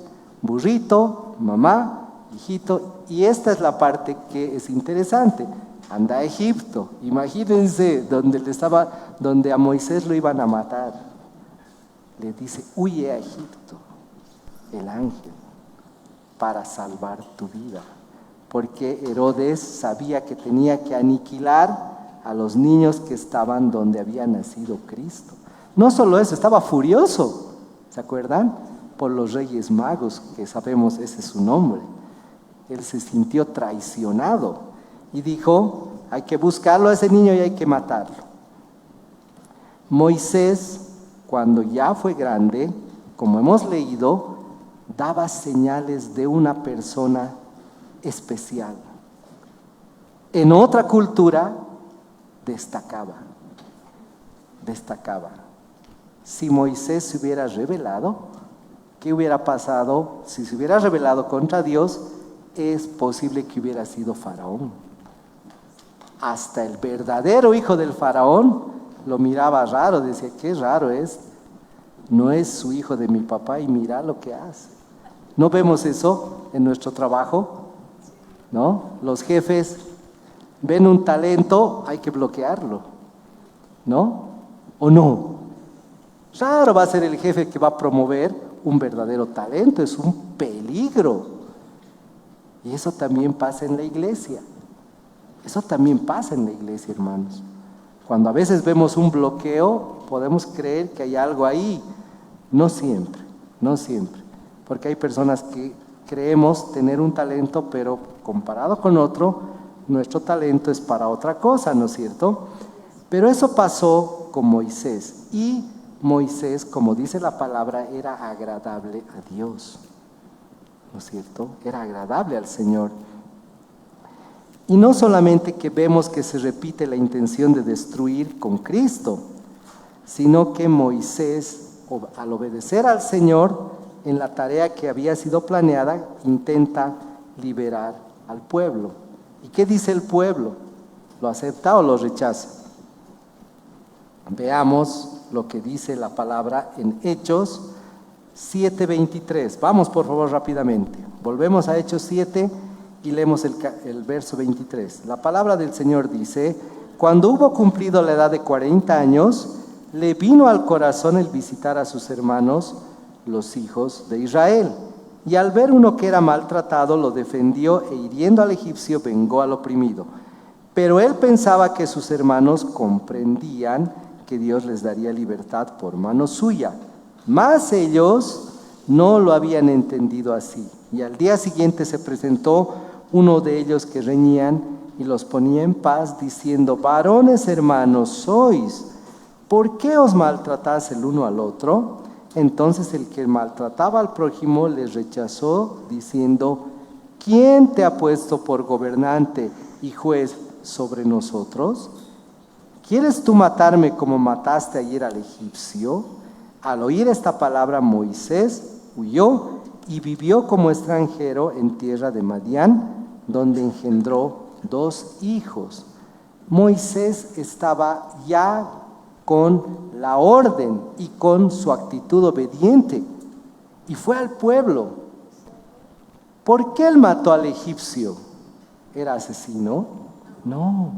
burrito, mamá, hijito. Y esta es la parte que es interesante. Anda a Egipto. Imagínense donde a Moisés lo iban a matar. Le dice, huye a Egipto, el ángel, para salvar tu vida. Porque Herodes sabía que tenía que aniquilar a los niños que estaban donde había nacido Cristo. No solo eso, estaba furioso, ¿se acuerdan? Por los Reyes Magos, que sabemos ese es su nombre. Él se sintió traicionado y dijo, hay que buscarlo a ese niño y hay que matarlo. Moisés, cuando ya fue grande, como hemos leído, daba señales de una persona especial. En otra cultura, destacaba. Si Moisés se hubiera rebelado, ¿qué hubiera pasado? Si se hubiera rebelado contra Dios, es posible que hubiera sido faraón. Hasta el verdadero hijo del faraón lo miraba raro, decía, qué raro es, no es su hijo de mi papá y mira lo que hace. ¿No vemos eso en nuestro trabajo? ¿No? Los jefes ven un talento, hay que bloquearlo, ¿no? ¿O no? Raro va a ser el jefe que va a promover un verdadero talento, es un peligro. Y eso también pasa en la iglesia. Eso también pasa en la iglesia, hermanos. Cuando a veces vemos un bloqueo, podemos creer que hay algo ahí. No siempre, porque hay personas que creemos tener un talento, pero comparado con otro, nuestro talento es para otra cosa, ¿no es cierto? Pero eso pasó con Moisés. Y Moisés, como dice la palabra, era agradable a Dios, ¿no es cierto? Era agradable al Señor. Y no solamente que vemos que se repite la intención de destruir con Cristo, sino que Moisés, al obedecer al Señor en la tarea que había sido planeada, intenta liberar al pueblo. ¿Y qué dice el pueblo? ¿Lo acepta o lo rechaza? Veamos lo que dice la palabra en Hechos 7:23. Vamos por favor rápidamente. Volvemos a Hechos 7 y leemos el verso 23. La palabra del Señor dice, cuando hubo cumplido la edad de 40 años, le vino al corazón el visitar a sus hermanos, los hijos de Israel. Y al ver uno que era maltratado, lo defendió e hiriendo al egipcio, vengó al oprimido. Pero él pensaba que sus hermanos comprendían que Dios les daría libertad por mano suya. Mas ellos no lo habían entendido así. Y al día siguiente se presentó uno de ellos que reñían y los ponía en paz, diciendo, varones hermanos sois, ¿por qué os maltratáis el uno al otro? Entonces el que maltrataba al prójimo les rechazó, diciendo, ¿quién te ha puesto por gobernante y juez sobre nosotros? ¿Quieres tú matarme como mataste ayer al egipcio? Al oír esta palabra, Moisés huyó y vivió como extranjero en tierra de Madián, donde engendró 2 hijos. Moisés estaba ya con la orden y con su actitud obediente, y fue al pueblo. ¿Por qué él mató al egipcio? ¿Era asesino? No.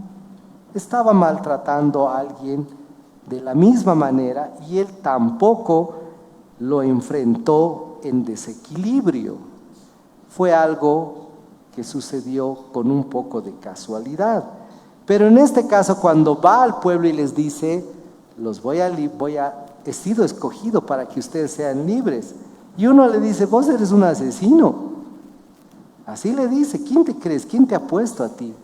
Estaba maltratando a alguien de la misma manera y él tampoco lo enfrentó en desequilibrio. Fue algo que sucedió con un poco de casualidad. Pero en este caso, cuando va al pueblo y les dice, he sido escogido para que ustedes sean libres. Y uno le dice, vos eres un asesino. Así le dice, ¿quién te crees? ¿Quién te ha puesto a ti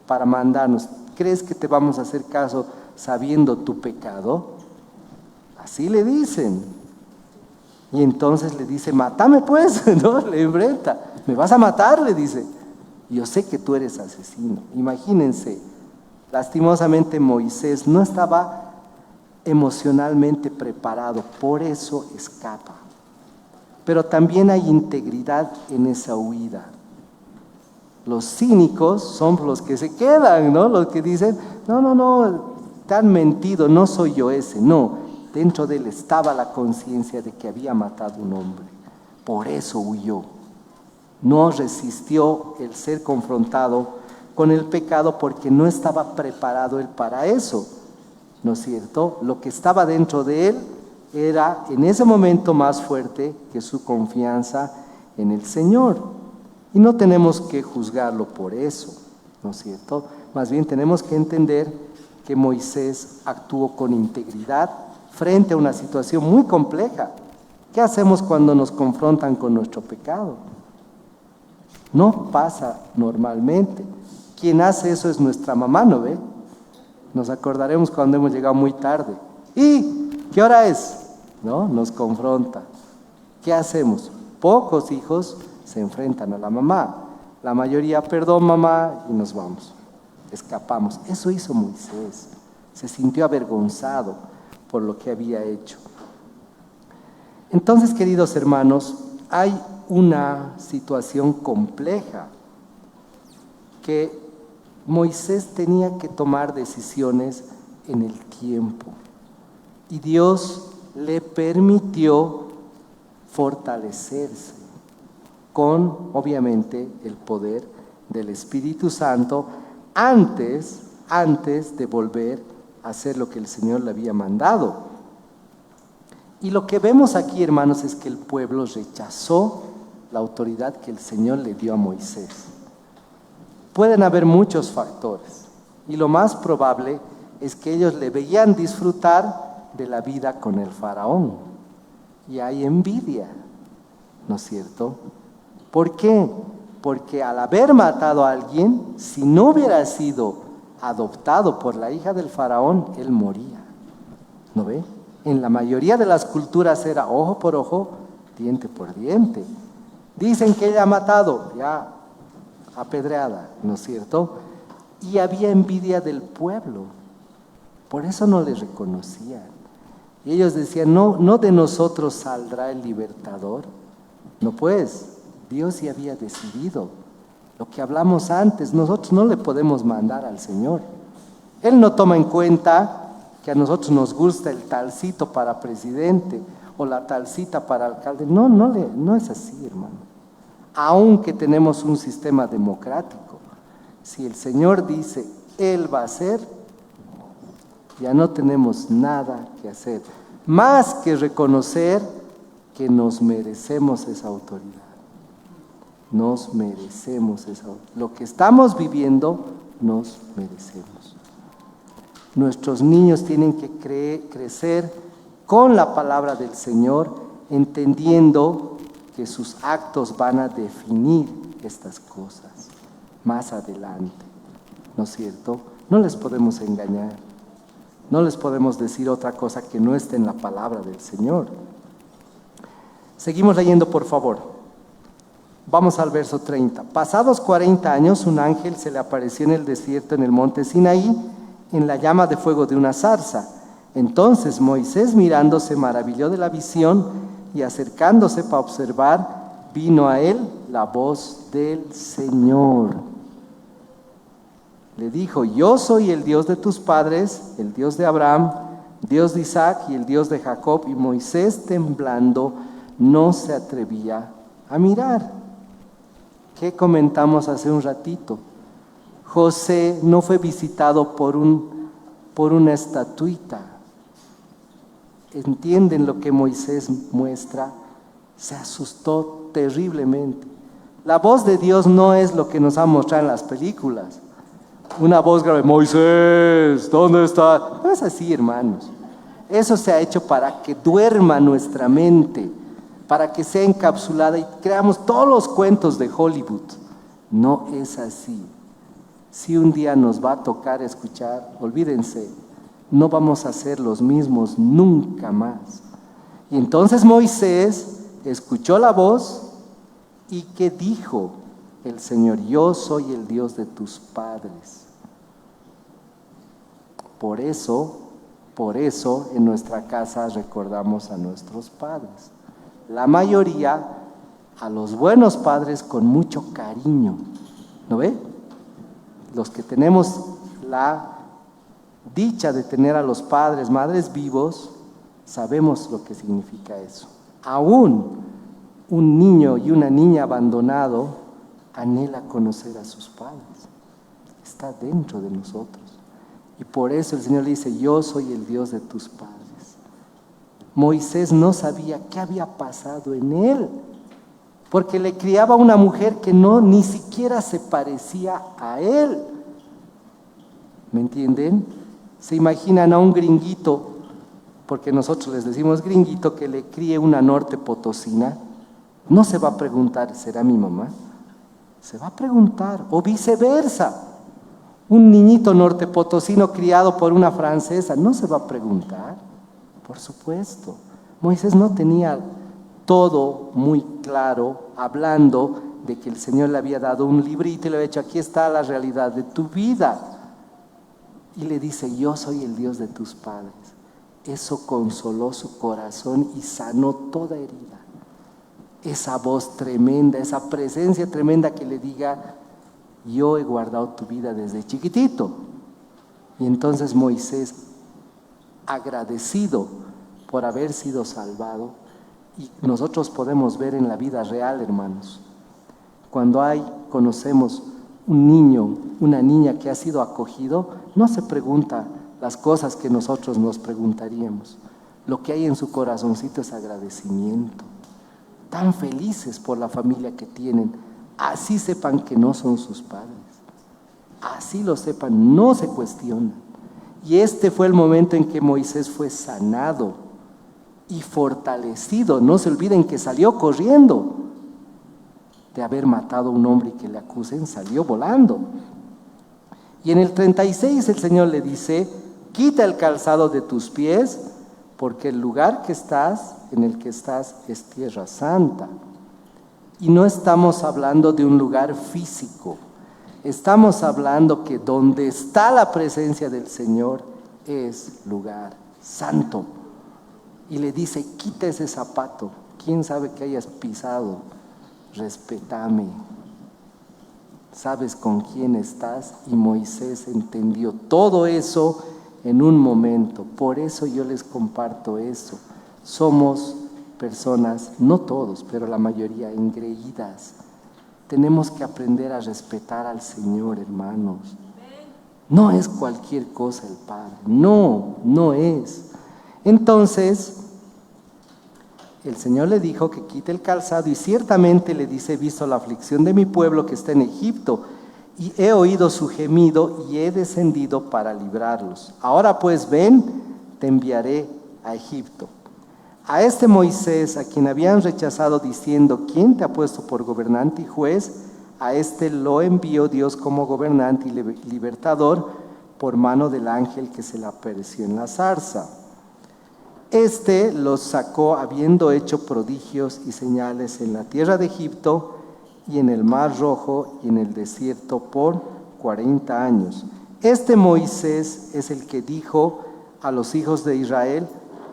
para mandarnos? ¿Crees que te vamos a hacer caso sabiendo tu pecado? Así le dicen. Y entonces le dice, mátame pues, ¿no? Le enfrenta. ¿Me vas a matar? Le dice. Yo sé que tú eres asesino. Imagínense, lastimosamente Moisés no estaba emocionalmente preparado, por eso escapa. Pero también hay integridad en esa huida. Los cínicos son los que se quedan, ¿no? Los que dicen, no, te han mentido, no soy yo ese. No, dentro de él estaba la conciencia de que había matado a un hombre. Por eso huyó. No resistió el ser confrontado con el pecado porque no estaba preparado él para eso, ¿no es cierto? Lo que estaba dentro de él era en ese momento más fuerte que su confianza en el Señor. Y no tenemos que juzgarlo por eso, ¿no es cierto? Más bien tenemos que entender que Moisés actuó con integridad frente a una situación muy compleja. ¿Qué hacemos cuando nos confrontan con nuestro pecado? No pasa normalmente. Quien hace eso es nuestra mamá, ¿no ve? Nos acordaremos cuando hemos llegado muy tarde. ¿Y qué hora es? ¿No? Nos confronta. ¿Qué hacemos? Pocos hijos se enfrentan a la mamá. La mayoría, perdón mamá, y nos vamos. Escapamos. Eso hizo Moisés. Se sintió avergonzado por lo que había hecho. Entonces, queridos hermanos, hay una situación compleja que Moisés tenía que tomar decisiones en el tiempo y Dios le permitió fortalecerse con, obviamente, el poder del Espíritu Santo antes de volver a hacer lo que el Señor le había mandado. Y lo que vemos aquí, hermanos, es que el pueblo rechazó la autoridad que el Señor le dio a Moisés. Pueden haber muchos factores y lo más probable es que ellos le veían disfrutar de la vida con el faraón y hay envidia, ¿no es cierto? ¿Por qué? Porque al haber matado a alguien, si no hubiera sido adoptado por la hija del faraón, él moría, ¿no ve? En la mayoría de las culturas era ojo por ojo, diente por diente. Dicen que ella ha matado, ya apedreada, ¿no es cierto? Y había envidia del pueblo, por eso no le reconocían. Y ellos decían, no de nosotros saldrá el libertador. No pues, Dios ya había decidido. Lo que hablamos antes, nosotros no le podemos mandar al Señor. Él no toma en cuenta que a nosotros nos gusta el talcito para presidente o la talcita para alcalde. No es así, hermano. Aunque tenemos un sistema democrático, si el Señor dice, Él va a hacer, ya no tenemos nada que hacer, más que reconocer que nos merecemos esa autoridad. Nos merecemos esa autoridad. Lo que estamos viviendo, nos merecemos. Nuestros niños tienen que crecer con la palabra del Señor, entendiendo que sus actos van a definir estas cosas más adelante, ¿no es cierto? No les podemos engañar, no les podemos decir otra cosa que no esté en la palabra del Señor. Seguimos leyendo, por favor. Vamos al verso 30. Pasados 40 años, un ángel se le apareció en el desierto, en el monte Sinaí, en la llama de fuego de una zarza. Entonces Moisés, mirando, se maravilló de la visión y acercándose para observar, vino a él la voz del Señor. Le dijo, yo soy el Dios de tus padres, el Dios de Abraham, Dios de Isaac y el Dios de Jacob. Y Moisés, temblando, no se atrevía a mirar. ¿Qué comentamos hace un ratito? José no fue visitado por una estatuita. ¿Entienden lo que Moisés muestra? Se asustó terriblemente. La voz de Dios no es lo que nos han mostrado en las películas. Una voz grave, Moisés, ¿dónde está? No es así, hermanos. Eso se ha hecho para que duerma nuestra mente, para que sea encapsulada y creamos todos los cuentos de Hollywood. No es así. Si un día nos va a tocar escuchar, olvídense, no vamos a ser los mismos nunca más. Y entonces Moisés escuchó la voz y ¿qué dijo el Señor? Yo soy el Dios de tus padres. Por eso en nuestra casa recordamos a nuestros padres. La mayoría a los buenos padres con mucho cariño. ¿No ve? Los que tenemos la dicha de tener a los padres, madres vivos, sabemos lo que significa eso. Aún un niño y una niña abandonado anhela conocer a sus padres. Está dentro de nosotros. Y por eso el Señor le dice, yo soy el Dios de tus padres. Moisés no sabía qué había pasado en él, porque le criaba una mujer que ni siquiera se parecía a él. ¿Me entienden? Se imaginan a un gringuito, porque nosotros les decimos gringuito, que le críe una norte potosina. No se va a preguntar, ¿será mi mamá? Se va a preguntar, o viceversa. Un niñito norte potosino criado por una francesa, ¿no se va a preguntar? Por supuesto. Moisés no tenía todo muy claro, hablando de que el Señor le había dado un librito y le había dicho, aquí está la realidad de tu vida. Y le dice, yo soy el Dios de tus padres. Eso consoló su corazón y sanó toda herida. Esa voz tremenda, esa presencia tremenda que le diga, yo he guardado tu vida desde chiquitito. Y entonces Moisés, agradecido por haber sido salvado, y nosotros podemos ver en la vida real, hermanos, cuando conocemos un niño, una niña que ha sido acogido, no se pregunta las cosas que nosotros nos preguntaríamos. Lo que hay en su corazoncito es agradecimiento. Tan felices por la familia que tienen, así sepan que no son sus padres, así lo sepan, no se cuestionan. Y este fue el momento en que Moisés fue sanado y fortalecido. No se olviden que salió corriendo de haber matado a un hombre y que le acusen, salió volando. Y en el 36 el Señor le dice, quita el calzado de tus pies, porque el lugar en el que estás es tierra santa. Y no estamos hablando de un lugar físico, estamos hablando que donde está la presencia del Señor es lugar santo. Y le dice, quita ese zapato, quién sabe que hayas pisado, respétame. ¿Sabes con quién estás? Y Moisés entendió todo eso en un momento. Por eso yo les comparto eso. Somos personas, no todos, pero la mayoría, engreídas. Tenemos que aprender a respetar al Señor, hermanos. No es cualquier cosa el Padre, no es. Entonces, el Señor le dijo que quite el calzado y ciertamente le dice, he visto la aflicción de mi pueblo que está en Egipto y he oído su gemido y he descendido para librarlos. Ahora pues ven, te enviaré a Egipto. A este Moisés, a quien habían rechazado diciendo, ¿quién te ha puesto por gobernante y juez? A este lo envió Dios como gobernante y libertador por mano del ángel que se le apareció en la zarza. Este los sacó habiendo hecho prodigios y señales en la tierra de Egipto y en el mar Rojo y en el desierto por 40 años. Este Moisés es el que dijo a los hijos de Israel,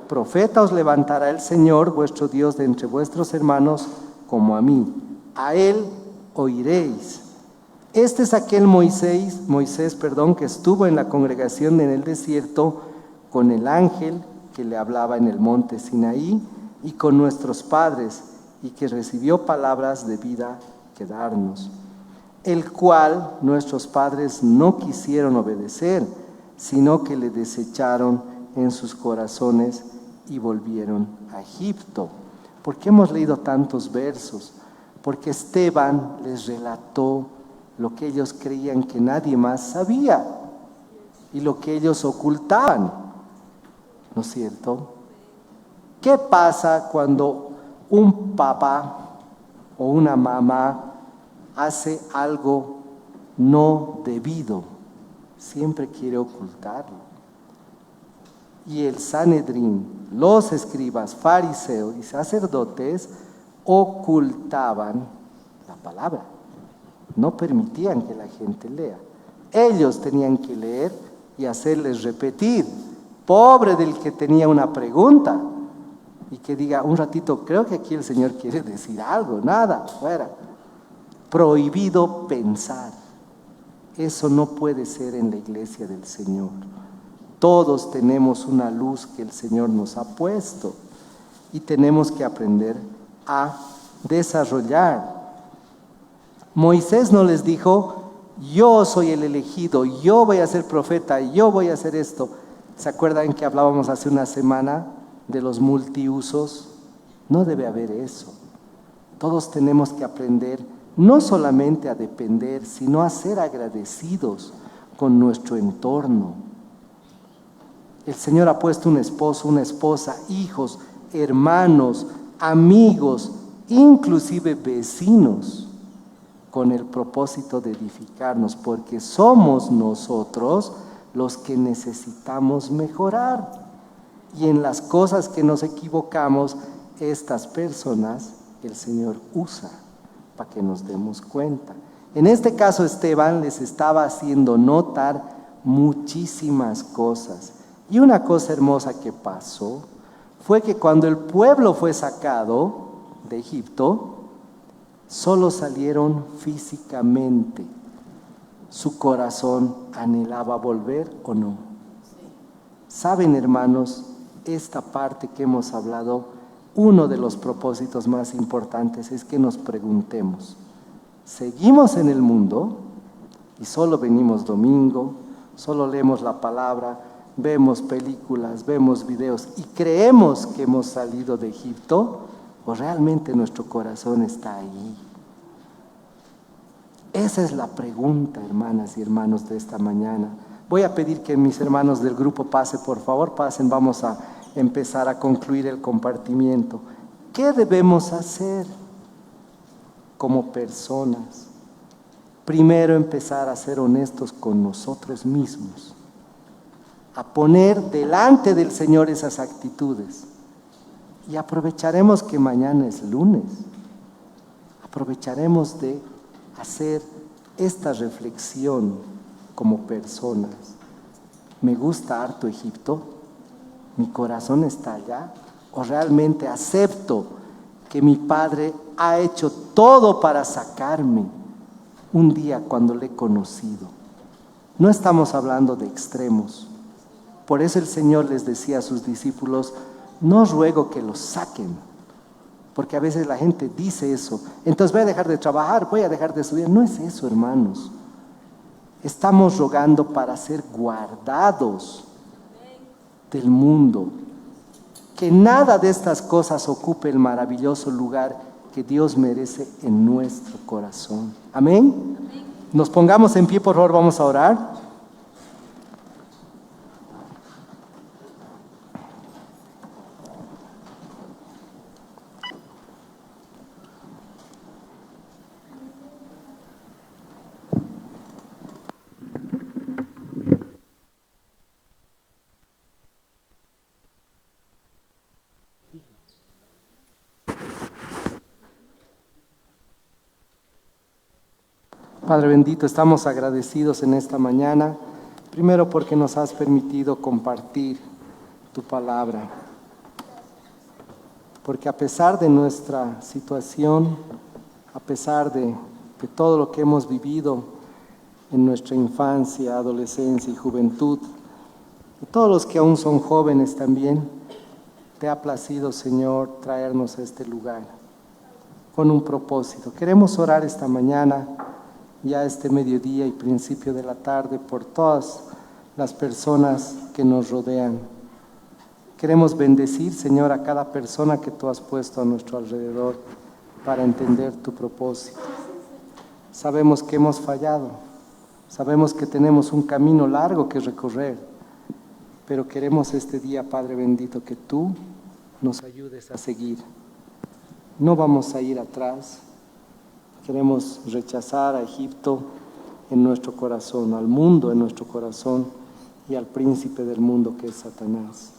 profeta os levantará el Señor, vuestro Dios, de entre vuestros hermanos, como a mí. A él oiréis. Este es aquel Moisés, que estuvo en la congregación en el desierto con el ángel que le hablaba en el monte Sinaí y con nuestros padres y que recibió palabras de vida que darnos. el cual nuestros padres no quisieron obedecer, sino que le desecharon en sus corazones y volvieron a Egipto. ¿Por qué hemos leído tantos versos? Porque Esteban les relató lo que ellos creían que nadie más sabía y lo que ellos ocultaban, ¿no es cierto? ¿Qué pasa cuando un papá o una mamá hace algo no debido? Siempre quiere ocultarlo. Y el Sanedrín, los escribas, fariseos y sacerdotes ocultaban la palabra. No permitían que la gente lea. Ellos tenían que leer y hacerles repetir. Pobre del que tenía una pregunta y que diga un ratito, creo que aquí el Señor quiere decir algo. Nada, fuera. Prohibido pensar. Eso no puede ser en la iglesia del Señor. Todos tenemos una luz que el Señor nos ha puesto y tenemos que aprender a desarrollar. Moisés no les dijo, yo soy el elegido, yo voy a ser profeta, yo voy a hacer esto. ¿Se acuerdan que hablábamos hace una semana de los multiusos? No debe haber eso. Todos tenemos que aprender no solamente a depender, sino a ser agradecidos con nuestro entorno. El Señor ha puesto un esposo, una esposa, hijos, hermanos, amigos, inclusive vecinos, con el propósito de edificarnos, porque somos nosotros los que necesitamos mejorar. Y en las cosas que nos equivocamos, estas personas el Señor usa para que nos demos cuenta. En este caso, Esteban les estaba haciendo notar muchísimas cosas. Y una cosa hermosa que pasó fue que cuando el pueblo fue sacado de Egipto, solo salieron físicamente. ¿Su corazón anhelaba volver o no? Saben, hermanos, esta parte que hemos hablado, uno de los propósitos más importantes es que nos preguntemos, ¿seguimos en el mundo y solo venimos domingo, solo leemos la palabra, vemos películas, vemos videos y creemos que hemos salido de Egipto, o realmente nuestro corazón está ahí? Esa es la pregunta, hermanas y hermanos, de esta mañana. Voy a pedir que mis hermanos del grupo pasen, por favor, pasen, vamos a empezar a concluir el compartimiento. ¿Qué debemos hacer como personas? Primero, empezar a ser honestos con nosotros mismos, a poner delante del Señor esas actitudes. Y aprovecharemos que mañana es lunes. Aprovecharemos de hacer esta reflexión como personas. ¿Me gusta harto Egipto? ¿Mi corazón está allá? ¿O realmente acepto que mi Padre ha hecho todo para sacarme un día cuando le he conocido? No estamos hablando de extremos. Por eso el Señor les decía a sus discípulos, no os ruego que los saquen, porque a veces la gente dice eso, entonces voy a dejar de trabajar, voy a dejar de estudiar. No es eso, hermanos. Estamos rogando para ser guardados del mundo, que nada de estas cosas ocupe el maravilloso lugar que Dios merece en nuestro corazón. Amén. Nos pongamos en pie, por favor, vamos a orar. Padre bendito, estamos agradecidos en esta mañana, primero porque nos has permitido compartir tu palabra, porque a pesar de nuestra situación, a pesar de todo lo que hemos vivido en nuestra infancia, adolescencia y juventud, y todos los que aún son jóvenes también, te ha placido, Señor, traernos a este lugar con un propósito. Queremos orar esta mañana ya este mediodía y principio de la tarde por todas las personas que nos rodean. Queremos bendecir, Señor, a cada persona que tú has puesto a nuestro alrededor para entender tu propósito. Sabemos que hemos fallado, sabemos que tenemos un camino largo que recorrer, pero queremos este día, Padre bendito, que tú nos ayudes a seguir. No vamos a ir atrás. Queremos rechazar a Egipto en nuestro corazón, al mundo en nuestro corazón y al príncipe del mundo que es Satanás.